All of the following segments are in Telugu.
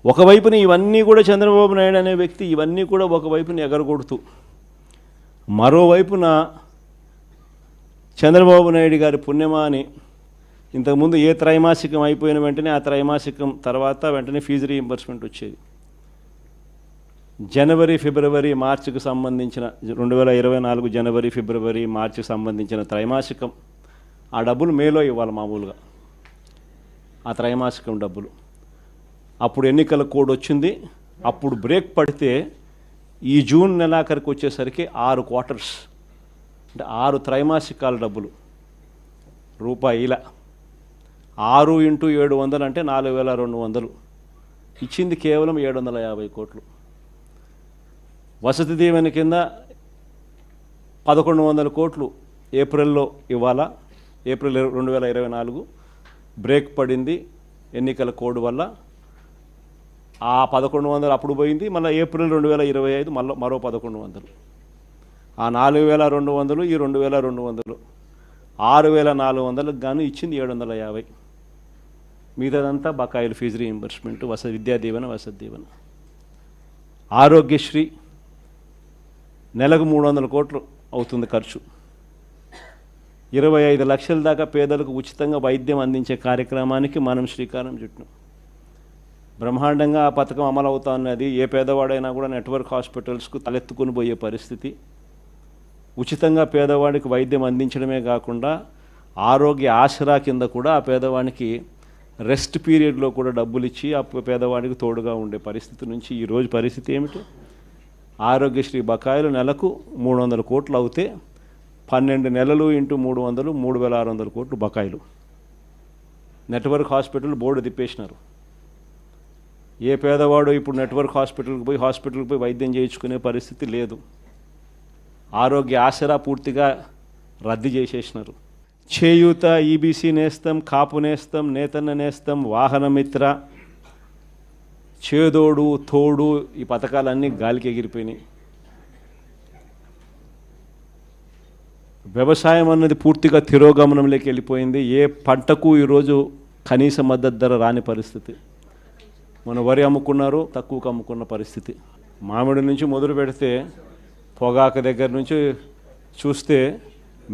ఒకవైపున ఇవన్నీ కూడా చంద్రబాబు నాయుడు అనే వ్యక్తి ఇవన్నీ కూడా ఒకవైపున ఎగరగొడుతూ, మరోవైపున చంద్రబాబు నాయుడు గారి పుణ్యమా అని ఇంతకుముందు ఏ త్రైమాసికం అయిపోయిన వెంటనే ఆ త్రైమాసికం తర్వాత వెంటనే ఫీజు రీయింబర్స్మెంట్ వచ్చేది. జనవరి ఫిబ్రవరి మార్చికి సంబంధించిన 2024 జనవరి ఫిబ్రవరి మార్చికి సంబంధించిన త్రైమాసికం ఆ డబ్బులు మేలో ఇవ్వాలి మామూలుగా, ఆ త్రైమాసికం డబ్బులు. అప్పుడు ఎన్నికల కోడ్ వచ్చింది. అప్పుడు బ్రేక్ పడితే ఈ జూన్ నెలాఖరికి వచ్చేసరికి 6 క్వార్టర్స్ అంటే 6 త్రైమాసికాల డబ్బులు రూపాయిల 6 × 700 అంటే 4200 ఇచ్చింది కేవలం 750 కోట్లు. వసతి దీవెన కింద 1100 కోట్లు ఏప్రిల్లో ఇవ్వాలా. ఏప్రిల్ 2024 బ్రేక్ పడింది ఎన్నికల కోడ్ వల్ల. ఆ 1100 అప్పుడు పోయింది. మళ్ళీ ఏప్రిల్ 2025 మరో 1100. ఆ 4200 ఈ 2200 6400కు గాను ఇచ్చింది 750. మిగతాదంతా బకాయిలు, ఫీజు రీయింబర్స్మెంట్, విద్యా దీవెన, వసతి దీవెన. ఆరోగ్యశ్రీ నెలకు 300 కోట్లు అవుతుంది ఖర్చు. 25 లక్షల దాకా పేదలకు ఉచితంగా వైద్యం అందించే కార్యక్రమానికి మనం శ్రీకారం చుట్టినాం. బ్రహ్మాండంగా ఆ పథకం అమలు అవుతా ఉన్నది. ఏ పేదవాడైనా కూడా నెట్వర్క్ హాస్పిటల్స్కు తలెత్తుకుని పోయే పరిస్థితి. ఉచితంగా పేదవాడికి వైద్యం అందించడమే కాకుండా ఆరోగ్య ఆసరా కింద కూడా ఆ పేదవాడికి రెస్ట్ పీరియడ్లో కూడా డబ్బులు ఇచ్చి ఆ పేదవాడికి తోడుగా ఉండే పరిస్థితి నుంచి ఈరోజు పరిస్థితి ఏమిటి? ఆరోగ్యశ్రీ బకాయిలు నెలకు 300 కోట్లు అవుతే 12 నెలలు × 300 3600 కోట్లు బకాయిలు. నెట్వర్క్ హాస్పిటల్ బోర్డు తిప్పేసినారు. ఏ పేదవాడు ఇప్పుడు నెట్వర్క్ హాస్పిటల్కి పోయి వైద్యం చేయించుకునే పరిస్థితి లేదు. ఆరోగ్య ఆసరా పూర్తిగా రద్దు చేసేసినారు. చేయూత, ఈబీసీ నేస్తం, కాపు నేస్తం, నేతన్న నేస్తం, వాహనమిత్ర, చేదోడు తోడు ఈ పథకాలన్నీ గాలికి ఎగిరిపోయినాయి. వ్యవసాయం అన్నది పూర్తిగా తిరోగమనంలోకి వెళ్ళిపోయింది. ఏ పంటకు ఈరోజు కనీస మద్దతు ధర రాని పరిస్థితి. మన వరి అమ్ముకున్నారు, తక్కువకు అమ్ముకున్న పరిస్థితి. మామిడి నుంచి మొదలు పెడితే పొగాకు దగ్గర నుంచి చూస్తే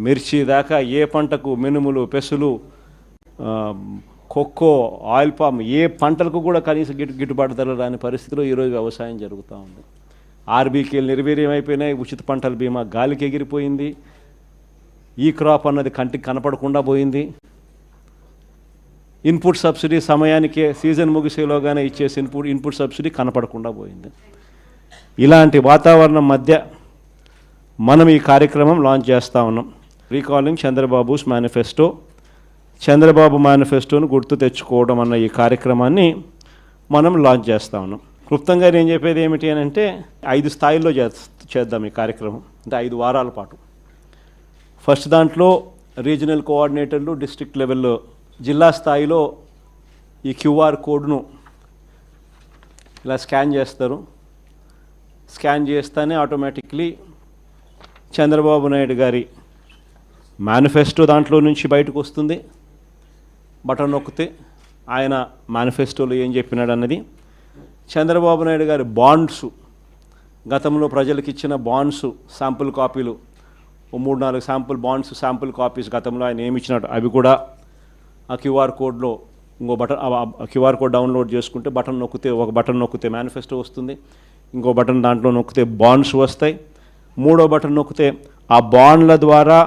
మిర్చి దాకా ఏ పంటకు, మినుములు, పెసులు, కొక్కో, ఆయిల్ పామ్ ఏ పంటలకు కూడా కనీస గిట్టుబాటు ధరలు రాని పరిస్థితిలో ఈరోజు వ్యవసాయం జరుగుతూ ఉంది. ఆర్బీకేలు నిర్వీర్యం అయిపోయినాయి. ఉచిత పంటల బీమా గాలికి ఎగిరిపోయింది. ఈ క్రాప్ అన్నది కంటికి కనపడకుండా పోయింది. ఇన్పుట్ సబ్సిడీ సమయానికే సీజన్ ముగిసేలోగానే ఇచ్చేసి ఇన్పుట్ సబ్సిడీ కనపడకుండా పోయింది. ఇలాంటి వాతావరణం మధ్య మనం ఈ కార్యక్రమం లాంచ్ చేస్తూ ఉన్నాం. రీకాలింగ్ చంద్రబాబుస్ మేనిఫెస్టో, చంద్రబాబు మేనిఫెస్టోను గుర్తు తెచ్చుకోవడం అన్న ఈ కార్యక్రమాన్ని మనం లాంచ్ చేస్తూ ఉన్నాం. క్లుప్తంగా నేను చెప్పేది ఏమిటి అని అంటే 5 స్థాయిల్లో చేద్దాం ఈ కార్యక్రమం. అంటే 5 వారాల పాటు. ఫస్ట్ దాంట్లో రీజనల్ కోఆర్డినేటర్లు, డిస్ట్రిక్ట్ లెవెల్లో, జిల్లా స్థాయిలో ఈ క్యూఆర్ కోడ్ను ఇలా స్కాన్ చేస్తారు. స్కాన్ చేస్తేనే ఆటోమేటిక్లీ చంద్రబాబు నాయుడు గారి మేనిఫెస్టో దాంట్లో నుంచి బయటకు వస్తుంది. బటన్ నొక్కితే ఆయన మేనిఫెస్టోలో ఏం చెప్పినాడు అన్నది. చంద్రబాబు నాయుడు గారి బాండ్స్, గతంలో ప్రజలకు ఇచ్చిన బాండ్స్ శాంపుల్ కాపీలు 3-4 శాంపుల్ బాండ్స్, శాంపుల్ కాపీస్ గతంలో ఆయన ఏమి ఇచ్చినాడు అవి కూడా ఆ క్యూఆర్ కోడ్లో ఇంకో బటన్, క్యూఆర్ కోడ్ డౌన్లోడ్ చేసుకుంటే ఒక బటన్ నొక్కితే మేనిఫెస్టో వస్తుంది. ఇంకో బటన్ దాంట్లో నొక్కితే బాండ్స్ వస్తాయి. 3వ బటన్ నొక్కితే ఆ బాండ్ల ద్వారా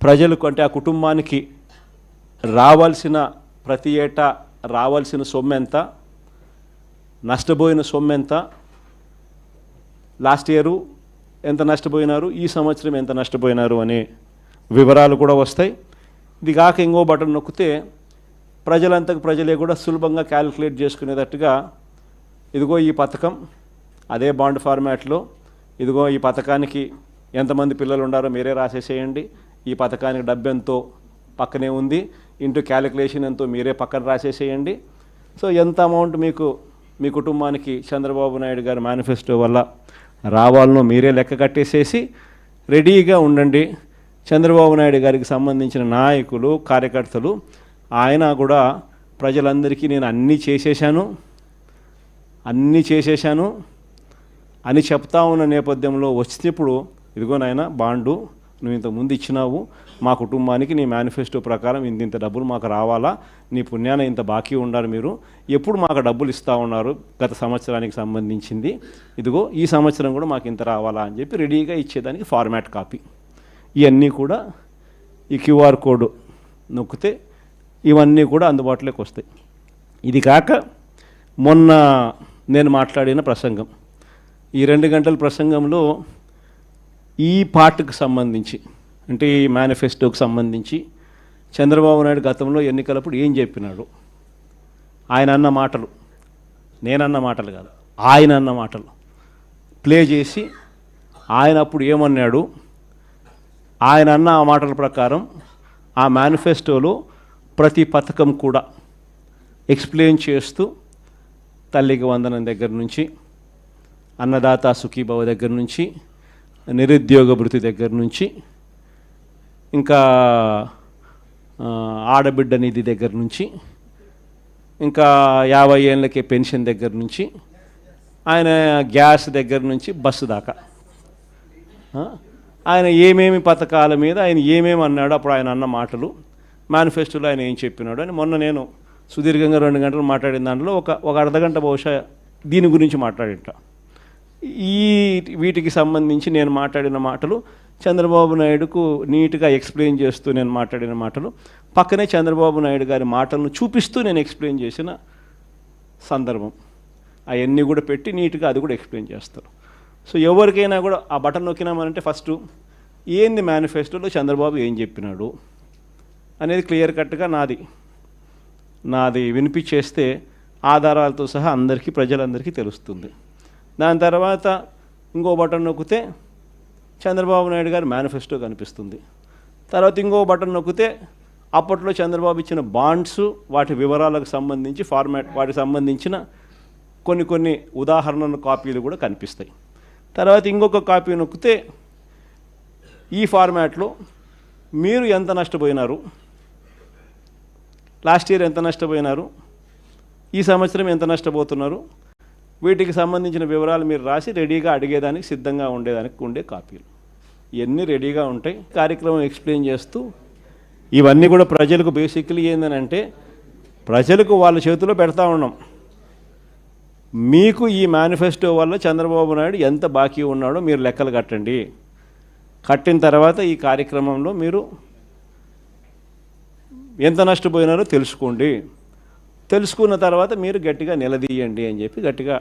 ప్రజలకు, అంటే ఆ కుటుంబానికి రావాల్సిన, ప్రతి ఏటా రావాల్సిన సొమ్ము ఎంత, నష్టపోయిన సొమ్ము ఎంత, లాస్ట్ ఇయర్ ఎంత నష్టపోయినారు, ఈ సంవత్సరం ఎంత నష్టపోయినారు అనే వివరాలు కూడా వస్తాయి. ఇది కాక ఇంకో బటన్ నొక్కితే ప్రజలే కూడా సులభంగా క్యాలిక్యులేట్ చేసుకునేటట్టుగా, ఇదిగో ఈ పథకం అదే బాండ్ ఫార్మాట్లో, ఇదిగో ఈ పథకానికి ఎంతమంది పిల్లలు ఉండారో మీరే రాసేసేయండి, ఈ పథకానికి డబ్బు ఎంతో పక్కనే ఉంది, ఇంటూ క్యాలిక్యులేషన్ ఎంతో మీరే పక్కన రాసేసేయండి. సో ఎంత అమౌంట్ మీకు మీ కుటుంబానికి చంద్రబాబు నాయుడు గారి మేనిఫెస్టో వల్ల రావాలనో మీరే లెక్క కట్టేసేసి రెడీగా ఉండండి. చంద్రబాబు నాయుడు గారికి సంబంధించిన నాయకులు, కార్యకర్తలు, ఆయన కూడా ప్రజలందరికీ నేను అన్నీ చేసేశాను, అన్నీ చేసేశాను అని చెప్తా ఉన్న నేపథ్యంలో వచ్చినప్పుడు ఇదిగో నాయన బాండు నువ్వు ఇంతకుముందు ఇచ్చినావు మా కుటుంబానికి నీ మేనిఫెస్టో ప్రకారం ఇంత డబ్బులు మాకు రావాలా నీ పుణ్యాన ఇంత బాకీ ఉండాలి మీరు ఎప్పుడు మాకు డబ్బులు ఇస్తూ ఉన్నారు గత సంవత్సరానికి సంబంధించింది ఇదిగో ఈ సంవత్సరం కూడా మాకు ఇంత రావాలా అని చెప్పి రెడీగా ఇచ్చేదానికి ఫార్మాట్ కాపీ ఇవన్నీ కూడా ఈ క్యూఆర్ కోడ్ నొక్కితే ఇవన్నీ కూడా అందుబాటులోకి వస్తాయి. ఇది కాక మొన్న నేను మాట్లాడిన ప్రసంగం ఈ 2 గంటల ప్రసంగంలో ఈ పార్ట్కి సంబంధించి అంటే ఈ మేనిఫెస్టోకి సంబంధించి చంద్రబాబు నాయుడు గతంలో ఎన్నికలప్పుడు ఏం చెప్పినాడు ఆయన అన్న మాటలు నేనన్న మాటలు కాదు ఆయన అన్న మాటలు ప్లే చేసి ఆయన అప్పుడు ఏమన్నాడు ఆయన అన్న ఆ మాటల ప్రకారం ఆ మేనిఫెస్టోలో ప్రతి పథకం కూడా ఎక్స్ప్లెయిన్ చేస్తూ తల్లికి వందనం దగ్గర నుంచి అన్నదాత సుఖీభవ దగ్గర నుంచి నిరుద్యోగ భృతి దగ్గర నుంచి ఇంకా ఆడబిడ్డ నిధి దగ్గర నుంచి ఇంకా 50 ఏళ్ళకే పెన్షన్ దగ్గర నుంచి ఆయన గ్యాస్ దగ్గర నుంచి బస్సు దాకా ఆయన ఏమేమి పథకాల మీద ఆయన ఏమేమి అన్నాడు అప్పుడు ఆయన అన్న మాటలు మేనిఫెస్టోలో ఆయన ఏం చెప్పినాడు అని మొన్న నేను సుదీర్ఘంగా 2 గంటలు మాట్లాడిన దాంట్లో ఒక అర్ధగంట బహుశా దీని గురించి మాట్లాడింటా. వీటికి సంబంధించి నేను మాట్లాడిన మాటలు చంద్రబాబు నాయుడుకు నీట్గా ఎక్స్ప్లెయిన్ చేస్తూ నేను మాట్లాడిన మాటలు పక్కనే చంద్రబాబు నాయుడు గారి మాటలను చూపిస్తూ నేను ఎక్స్ప్లెయిన్ చేసిన సందర్భం అవన్నీ కూడా పెట్టి నీట్గా అది కూడా ఎక్స్ప్లెయిన్ చేస్తారు. సో ఎవరికైనా కూడా ఆ బటన్ నొక్కినామనంటే ఫస్ట్ ఏంది మేనిఫెస్టోలో చంద్రబాబు ఏం చెప్పినాడు అనేది క్లియర్ కట్గా నాది వినిపించేస్తే ఆధారాలతో సహా అందరికీ ప్రజలందరికీ తెలుస్తుంది. దాని తర్వాత ఇంకో బటన్ నొక్కితే చంద్రబాబు నాయుడు గారి మేనిఫెస్టో కనిపిస్తుంది. తర్వాత ఇంకో బటన్ నొక్కితే అప్పట్లో చంద్రబాబు ఇచ్చిన బాండ్స్ వాటి వివరాలకు సంబంధించి ఫార్మాట్ వాటికి సంబంధించిన కొన్ని ఉదాహరణ కాపీలు కూడా కనిపిస్తాయి. తర్వాత ఇంకొక కాపీ నొక్కితే ఈ ఫార్మాట్లో మీరు ఎంత నష్టపోయినారు, లాస్ట్ ఇయర్ ఎంత నష్టపోయినారు, ఈ సంవత్సరం ఎంత నష్టపోతున్నారు, వీటికి సంబంధించిన వివరాలు మీరు రాసి రెడీగా అడిగేదానికి సిద్ధంగా ఉండేదానికి ఉండే కాపీలు ఇవన్నీ రెడీగా ఉంటాయి. కార్యక్రమం ఎక్స్ప్లెయిన్ చేస్తూ ఇవన్నీ కూడా ప్రజలకు బేసిక్లీ ఏంటంటే ప్రజలకు వాళ్ళ చేతిలో పెడతా ఉన్నాం. మీకు ఈ మేనిఫెస్టో వల్ల చంద్రబాబు నాయుడు ఎంత బాకీ ఉన్నాడో మీరు లెక్కలు కట్టండి. కట్టిన తర్వాత ఈ కార్యక్రమంలో మీరు ఎంత నష్టపోయినారో తెలుసుకోండి. తెలుసుకున్న తర్వాత మీరు గట్టిగా నిలదీయండి అని చెప్పి గట్టిగా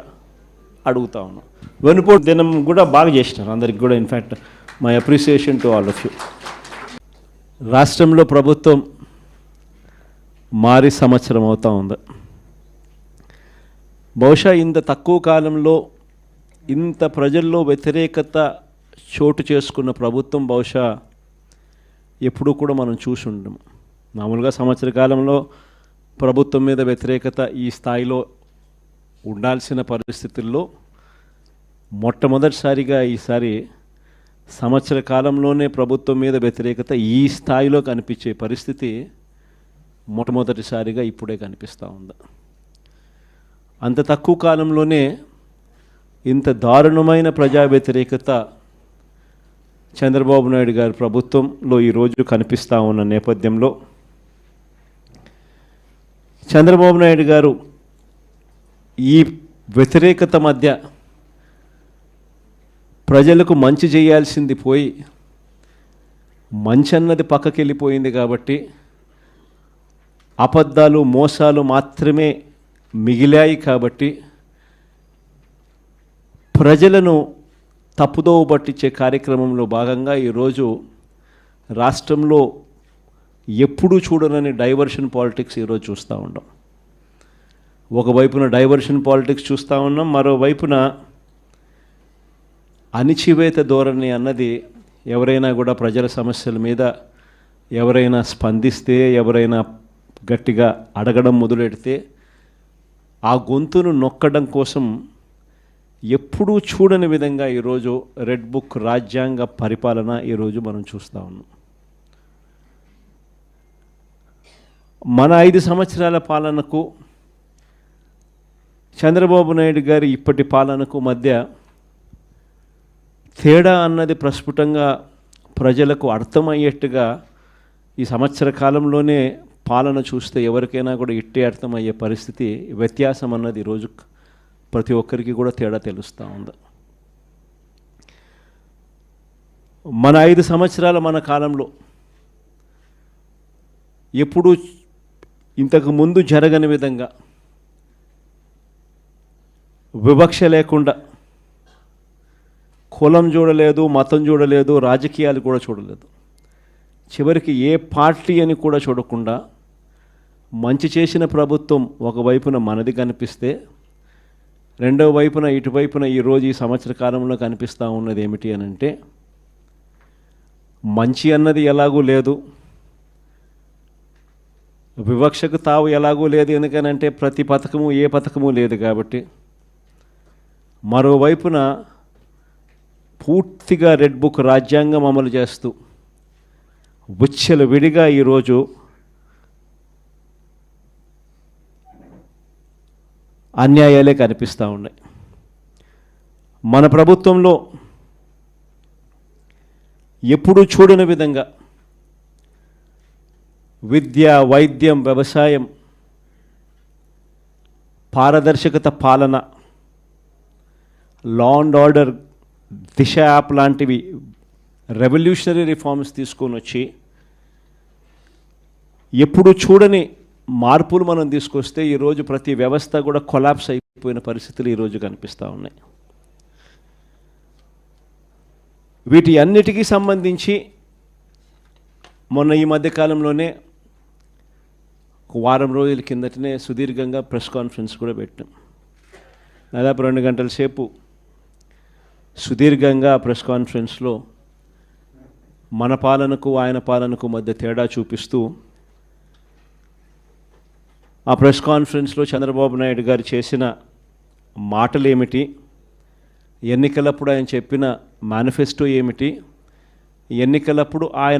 అడుగుతా ఉన్నాం. వెనుపోటు దినం కూడా బాగా చేసినారు అందరికి కూడా. In fact my appreciation to all of you. రాష్ట్రంలో ప్రభుత్వం మారి సంవత్సరం అవుతూ ఉంది. బహుశా ఇంత తక్కువ కాలంలో ఇంత ప్రజల్లో వ్యతిరేకత చోటు చేసుకున్న ప్రభుత్వం బహుశా ఎప్పుడూ కూడా మనం చూసి ఉండము. మామూలుగా సంవత్సర కాలంలో ప్రభుత్వం మీద వ్యతిరేకత ఈ స్థాయిలో ఉండాల్సిన పరిస్థితుల్లో మొట్టమొదటిసారిగా ఈసారి సంవత్సర కాలంలోనే ప్రభుత్వం మీద వ్యతిరేకత ఈ స్థాయిలో కనిపించే పరిస్థితి మొట్టమొదటిసారిగా ఇప్పుడే కనిపిస్తూ ఉంది. అంత తక్కువ కాలంలోనే ఇంత దారుణమైన ప్రజా వ్యతిరేకత చంద్రబాబు నాయుడు గారి ప్రభుత్వంలో ఈరోజు కనిపిస్తూ ఉన్న నేపథ్యంలో చంద్రబాబు నాయుడు గారు ఈ వ్యతిరేకత మధ్య ప్రజలకు మంచి చేయాల్సింది పోయి మంచి అన్నది పక్కకి వెళ్ళిపోయింది కాబట్టి అబద్ధాలు మోసాలు మాత్రమే మిగిలాయి కాబట్టి ప్రజలను తప్పుదోవ పట్టించే కార్యక్రమంలో భాగంగా ఈరోజు రాష్ట్రంలో ఎప్పుడూ చూడనని డైవర్షన్ పాలిటిక్స్ ఈరోజు చూస్తూ ఉన్నాం. ఒకవైపున డైవర్షన్ పాలిటిక్స్ చూస్తూ ఉన్నాం, మరోవైపున అణిచివేత ధోరణి అన్నది ఎవరైనా కూడా ప్రజల సమస్యల మీద ఎవరైనా స్పందిస్తే ఎవరైనా గట్టిగా అడగడం మొదలెడితే ఆ గొంతును నొక్కడం కోసం ఎప్పుడూ చూడని విధంగా ఈరోజు రెడ్ బుక్ రాజ్యాంగ పరిపాలన ఈరోజు మనం చూస్తూ ఉన్నాం. మన 5 సంవత్సరాల పాలనకు చంద్రబాబు నాయుడు గారి ఇప్పటి పాలనకు మధ్య తేడా అన్నది ప్రస్ఫుటంగా ప్రజలకు అర్థమయ్యేట్టుగా ఈ సంవత్సర కాలంలోనే పాలన చూస్తే ఎవరికైనా కూడా ఇట్టే అర్థమయ్యే పరిస్థితి, వ్యత్యాసం అన్నది ఈరోజు ప్రతి ఒక్కరికి కూడా తేడా తెలుస్తూ ఉంది. మన 5 సంవత్సరాల మన కాలంలో ఎప్పుడూ ఇంతకు ముందు జరగని విధంగా వివక్ష లేకుండా, కులం చూడలేదు, మతం చూడలేదు, రాజకీయాలు కూడా చూడలేదు, చివరికి ఏ పార్టీ అని కూడా చూడకుండా మంచి చేసిన ప్రభుత్వం ఒకవైపున మనది కనిపిస్తే, రెండవ వైపున ఇటువైపున ఈరోజు ఈ సంవత్సర కాలంలో కనిపిస్తూ ఉన్నది ఏమిటి అని అంటే, మంచి అన్నది ఎలాగూ లేదు, వివక్షకు తావు ఎలాగూ లేదు. ఎందుకనంటే ప్రతి పథకము ఏ పథకము లేదు కాబట్టి. మరోవైపున పూర్తిగా రెడ్ బుక్ రాజ్యాంగం అమలు చేస్తూ విడిగా ఈరోజు అన్యాయాలే కనిపిస్తూ ఉన్నాయి. మన ప్రభుత్వంలో ఎప్పుడూ చూడని విధంగా విద్య, వైద్యం, వ్యవసాయం, పారదర్శకత పాలన, law and order, Disha app లాంటివి రెవల్యూషనరీ రిఫార్మ్స్ తీసుకొని వచ్చి ఎప్పుడు చూడని మార్పులు మనం తీసుకొస్తే ఈరోజు ప్రతి వ్యవస్థ కూడా కొలాప్స్ అయిపోయిన పరిస్థితులు ఈరోజు కనిపిస్తూ ఉన్నాయి. వీటి అన్నిటికీ సంబంధించి మొన్న ఈ మధ్యకాలంలోనే వారం రోజుల కిందటనే సుదీర్ఘంగా ప్రెస్ కాన్ఫరెన్స్ కూడా పెట్టాం. దాదాపు 2 గంటల సేపు సుదీర్ఘంగా ప్రెస్ కాన్ఫరెన్స్లో మన పాలనకు ఆయన పాలనకు మధ్య తేడా చూపిస్తూ, ఆ ప్రెస్ కాన్ఫరెన్స్లో చంద్రబాబు నాయుడు గారు చేసిన మాటలు ఏమిటి, ఎన్నికలప్పుడు ఆయన చెప్పిన మేనిఫెస్టో ఏమిటి, ఎన్నికలప్పుడు ఆయన